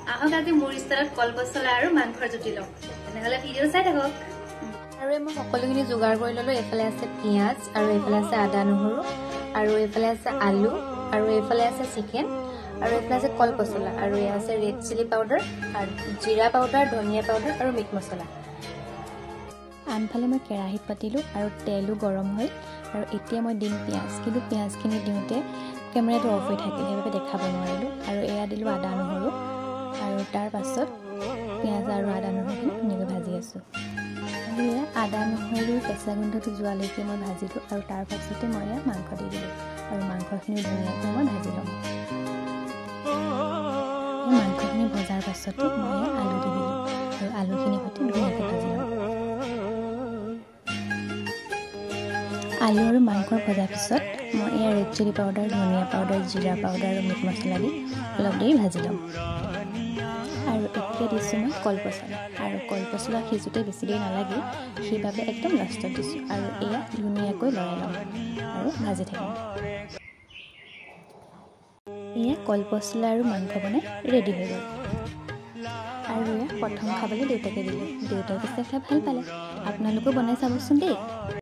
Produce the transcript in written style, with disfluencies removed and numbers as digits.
আহক আজি মোৰ ষ্টাইলত কলপচলা আৰু মাংসৰ জুতি লওঁ তেনেহলে ভিডিও চাই থাকক আৰু মই সকলোখিনি যোগাৰ কৰি ললো এফালে আছে পিয়াজ আৰু এফালে আছে আদা নহৰু আৰু এফালে আছে আলু আৰু এফালে আছে চিকেন আৰু এফালে আছে কলপচলা আৰু এয়া আছে ৰেড চিলি পাউডাৰ আৰু জিৰা পাউডাৰ ধনিয়া পাউডাৰ আৰু মিট মছলা আনফালে মই কেৰাহীত পাতিলো আৰু তেলো গৰম হ'ল আৰু এতিয়া মই দিম পিয়াজ কিন্তু পিয়াজখিনি দিওঁতে কেমেৰাটো অফ হৈ থাকিল সেইবাবে দেখাব নোৱাৰিলো আৰু এয়া দিলো আদা নহৰু আৰু তাৰ পাছত পিয়াজ আৰু আদা নহৰুখিনি ধুনীয়াকৈ ভাজি আছোঁ আৰু এয়া আদা নহৰু কেঁচা গোন্ধটো যোৱালৈকে মই ভাজিলোঁ আৰু তাৰ পাছতে মই এয়া মাংস দি দিলোঁ আৰু মাংসখিনি ধুনীয়াকৈ মই ভাজি ল'ম মাংসখিনি ভজাৰ পাছতে মই এয়া আলু দি দিলোঁ আৰু আলুখিনি সৈতে ধুনীয়াকৈ ভাজি ল'ম আলু আৰু মাংস ভজাৰ পিছত মই এয়া ৰেড চিলি পাউডাৰ ধনিয়া পাউডাৰ জিৰা পাউডাৰ আৰু মিট মছলা দি অলপ দেৰি ভাজি ল'ম আৰু এতিয়া দিছোঁ মই কলপচলা আৰু কলপচলা সিজোঁতে বেছি দেৰি নালাগে সেইবাবে একদম লাষ্টত দিছোঁ আৰু এয়া ধুনীয়াকৈ লৰাই ল'ম আৰু ভাজি থাকিম এয়া কলপচলা আৰু মাংস বনাই ৰেডি হৈ গ'ল আৰু এয়া প্ৰথম খাবলৈ দেউতাকে দিলে দেউতাই পিছে খাই ভাল পালে আপোনালোকেও বনাই চাবচোন দেই